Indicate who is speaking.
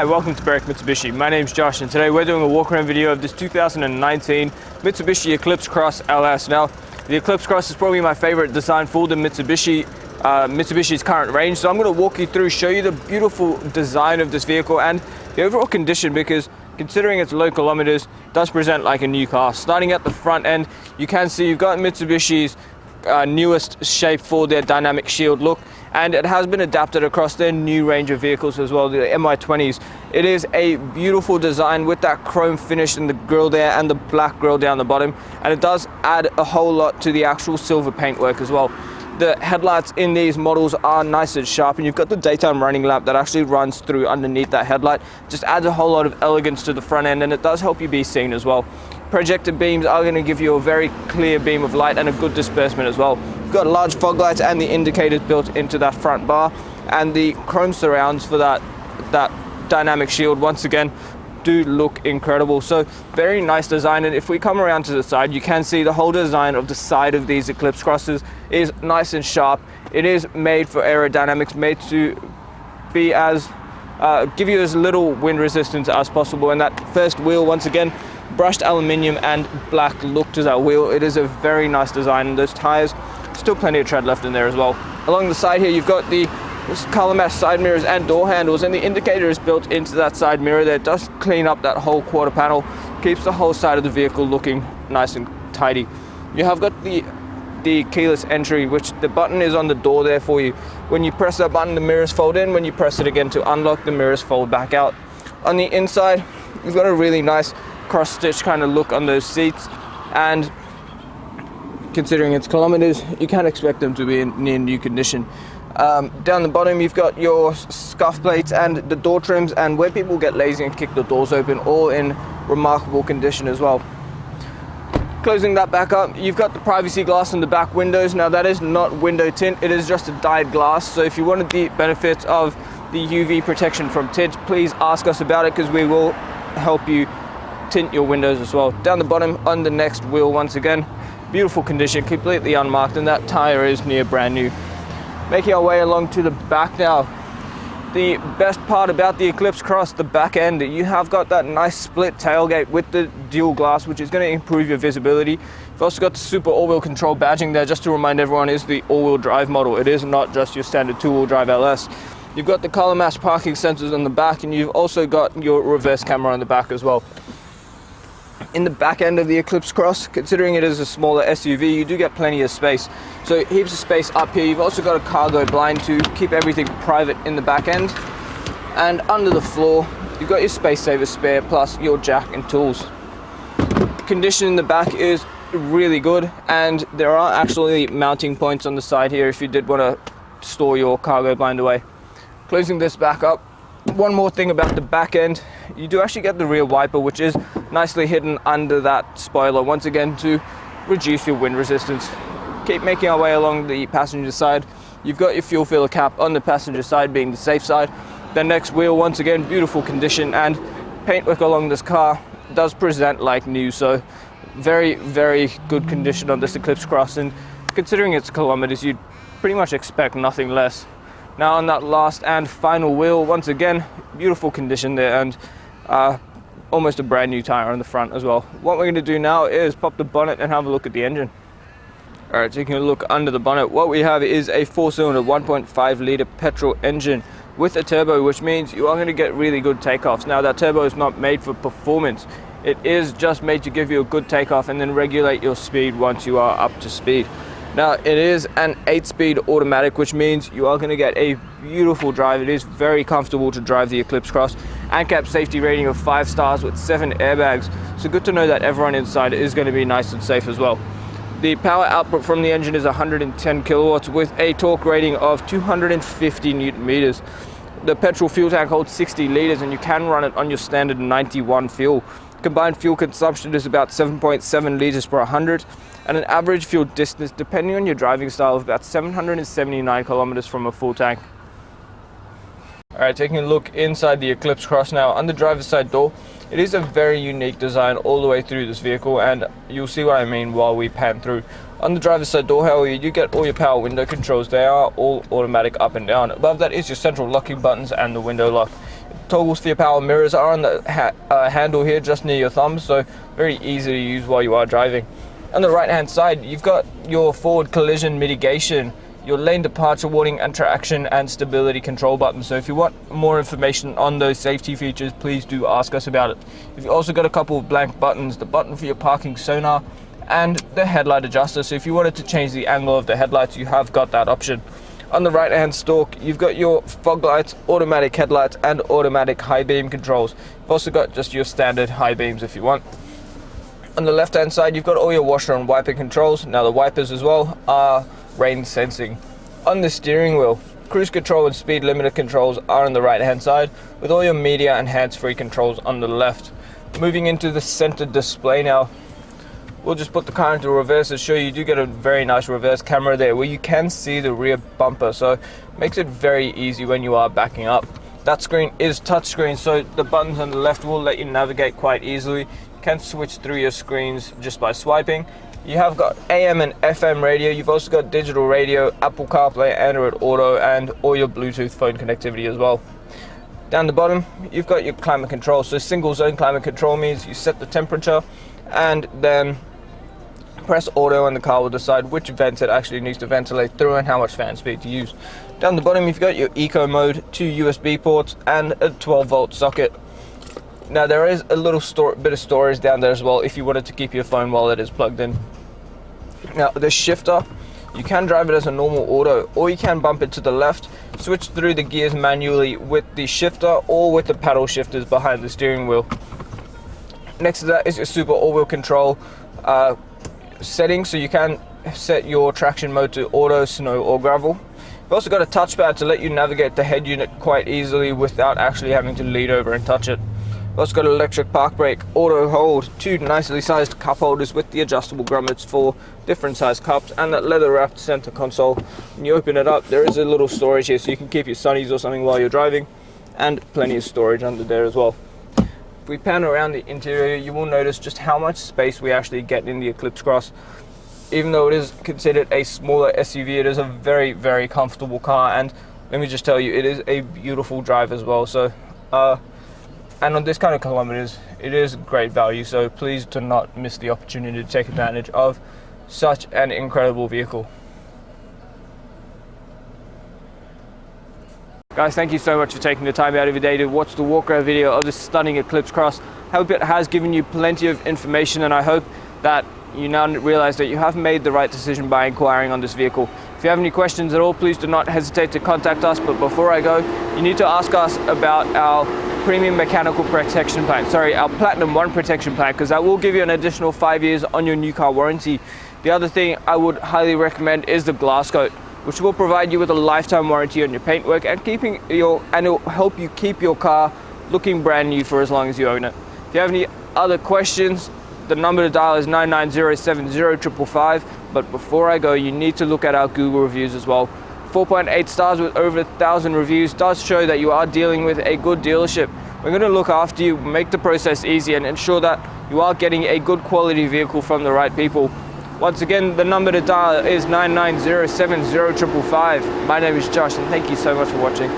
Speaker 1: Hi, welcome to Berwick Mitsubishi. My name's Josh and today we're doing a walk around video of this 2019 Mitsubishi Eclipse Cross LS. Now, the Eclipse Cross is probably my favorite design for the Mitsubishi's current range. So I'm going to walk you through, show you the beautiful design of this vehicle and the overall condition, because considering its low kilometers, it does present like a new car. Starting at the front end, you can see you've got Mitsubishi's newest shape for their dynamic shield look, and it has been adapted across their new range of vehicles as well, the MY20s. It is a beautiful design with that chrome finish in the grille there and the black grille down the bottom, and it does add a whole lot to the actual silver paintwork as well. The headlights in these models are nice and sharp, and you've got the daytime running lamp that actually runs through underneath that headlight. Just adds a whole lot of elegance to the front end, and it does help you be seen as well. Projector beams are going to give you a very clear beam of light and a good disbursement as well. You've got large fog lights and the indicators built into that front bar, and the chrome surrounds for that dynamic shield once again do look incredible. So very nice design. And if we come around to the side, you can see the whole design of the side of these Eclipse Crosses is nice and sharp. It is made for aerodynamics, made to be as give you as little wind resistance as possible. And that first wheel, once again, brushed aluminium and black look to that wheel. It is a very nice design, and those tires, still plenty of tread left in there as well. Along the side here, you've got the color match side mirrors and door handles, and the indicator is built into that side mirror there. It does clean up that whole quarter panel, keeps the whole side of the vehicle looking nice and tidy. You have got the keyless entry, which the button is on the door there for you. When you press that button, the mirrors fold in. When you press it again to unlock, the mirrors fold back out. On the inside, you've got a really nice cross-stitch kind of look on those seats, and considering its kilometers, you can expect them to be in near new condition. Down the bottom, you've got your scuff plates and the door trims, and where people get lazy and kick the doors open, all in remarkable condition as well. Closing that back up, you've got the privacy glass in the back windows. Now, that is not window tint, it is just a dyed glass. So if you wanted the benefits of the UV protection from tint, please ask us about it, because we will help you tint your windows as well. Down the bottom on the next wheel, once again, beautiful condition, completely unmarked, and that tire is near brand new. Making our way along to the back now. The best part about the Eclipse Cross, the back end, you have got that nice split tailgate with the dual glass, which is going to improve your visibility. You've also got the super all-wheel control badging there, just to remind everyone, is the all-wheel drive model. It is not just your standard two-wheel drive LS. You've got the color match parking sensors on the back, and you've also got your reverse camera on the back as well. In the back end of the Eclipse Cross, considering it is a smaller SUV, you do get plenty of space. So heaps of space up here. You've also got a cargo blind to keep everything private in the back end. And under the floor, you've got your space saver spare, plus your jack and tools. Condition in the back is really good, and there are actually mounting points on the side here if you did want to store your cargo blind away. Closing this back up, one more thing about the back end, you do actually get the rear wiper, which is nicely hidden under that spoiler, once again to reduce your wind resistance. Keep making our way along the passenger side. You've got your fuel filler cap on the passenger side, being the safe side. The next wheel, once again, beautiful condition, and paintwork along this car does present like new. So very, very good condition on this Eclipse Cross, and considering its kilometers, you'd pretty much expect nothing less. Now on that last and final wheel, once again, beautiful condition there, and almost a brand new tire on the front as well. What we're going to do now is pop the bonnet and have a look at the engine. Alright, taking a look under the bonnet, what we have is a 4-cylinder 1.5 litre petrol engine with a turbo, which means you are going to get really good takeoffs. Now, that turbo is not made for performance. It is just made to give you a good takeoff and then regulate your speed once you are up to speed. Now, it is an 8-speed automatic, which means you are going to get a beautiful drive. It is very comfortable to drive the Eclipse Cross. ANCAP safety rating of 5 stars with 7 airbags. So good to know that everyone inside is going to be nice and safe as well. The power output from the engine is 110 kilowatts with a torque rating of 250 newton meters. The petrol fuel tank holds 60 liters, and you can run it on your standard 91 fuel. Combined fuel consumption is about 7.7 liters per 100, and an average fuel distance, depending on your driving style, of about 779 kilometers from a full tank. Alright, taking a look inside the Eclipse Cross now. On the driver's side door, it is a very unique design all the way through this vehicle, and you'll see what I mean while we pan through. On the driver's side door, however, you get all your power window controls. They are all automatic up and down. Above that is your central locking buttons and the window lock. Toggles for your power mirrors are on the handle here just near your thumb, so very easy to use while you are driving. On the right hand side, you've got your forward collision mitigation, your lane departure warning and traction and stability control buttons. So if you want more information on those safety features, please do ask us about it. You've also got a couple of blank buttons, the button for your parking sonar and the headlight adjuster. So if you wanted to change the angle of the headlights, you have got that option. On the right hand stalk, you've got your fog lights, automatic headlights and automatic high beam controls. You've also got just your standard high beams if you want. On the left hand side, you've got all your washer and wiper controls. Now the wipers as well are rain sensing. On the steering wheel, cruise control and speed limiter controls are on the right hand side, with all your media and hands-free controls on the left. Moving into the center display now, we'll just put the car into reverse to show you do get a very nice reverse camera there where you can see the rear bumper, so it makes it very easy when you are backing up. That screen is touchscreen, so the buttons on the left will let you navigate quite easily. You can switch through your screens just by swiping. You have got AM and FM radio. You've also got digital radio, Apple CarPlay, Android Auto, and all your Bluetooth phone connectivity as well. Down the bottom, you've got your climate control. So single zone climate control means you set the temperature and then press auto and the car will decide which vents it actually needs to ventilate through and how much fan speed to use. Down the bottom, you've got your eco mode, 2 USB ports, and a 12-volt socket. Now there is a little bit of storage down there as well if you wanted to keep your phone while it is plugged in. Now the shifter, you can drive it as a normal auto, or you can bump it to the left, switch through the gears manually with the shifter or with the paddle shifters behind the steering wheel. Next to that is your super all-wheel control settings, so you can set your traction mode to auto, snow or gravel. You've also got a touchpad to let you navigate the head unit quite easily without actually having to lean over and touch it. We've also got electric park brake, auto hold, 2 nicely sized cup holders with the adjustable grommets for different sized cups, and that leather wrapped center console. When you open it up, there is a little storage here so you can keep your sunnies or something while you're driving, and plenty of storage under there as well. If we pan around the interior, you will notice just how much space we actually get in the Eclipse Cross. Even though it is considered a smaller SUV, it is a very, very comfortable car, and let me just tell you, it is a beautiful drive as well. So and on this kind of kilometers, it is great value, so please do not miss the opportunity to take advantage of such an incredible vehicle. Guys, thank you so much for taking the time out of your day to watch the walk-around video of this stunning Eclipse Cross. I hope it has given you plenty of information, and I hope that you now realize that you have made the right decision by inquiring on this vehicle. If you have any questions at all, please do not hesitate to contact us. But before I go, you need to ask us about our premium mechanical protection plan, our Platinum 1 protection plan, because that will give you an additional 5 years on your new car warranty. The other thing I would highly recommend is the glass coat, which will provide you with a lifetime warranty on your paintwork and it will help you keep your car looking brand new for as long as you own it. If you have any other questions, the number to dial is 990-70-555. But before I go, you need to look at our Google reviews as well. 4.8 stars with over 1,000 reviews does show that you are dealing with a good dealership. We're going to look after you, make the process easy, and ensure that you are getting a good quality vehicle from the right people. Once again, the number to dial is 990-70-555. My name is Josh, and thank you so much for watching.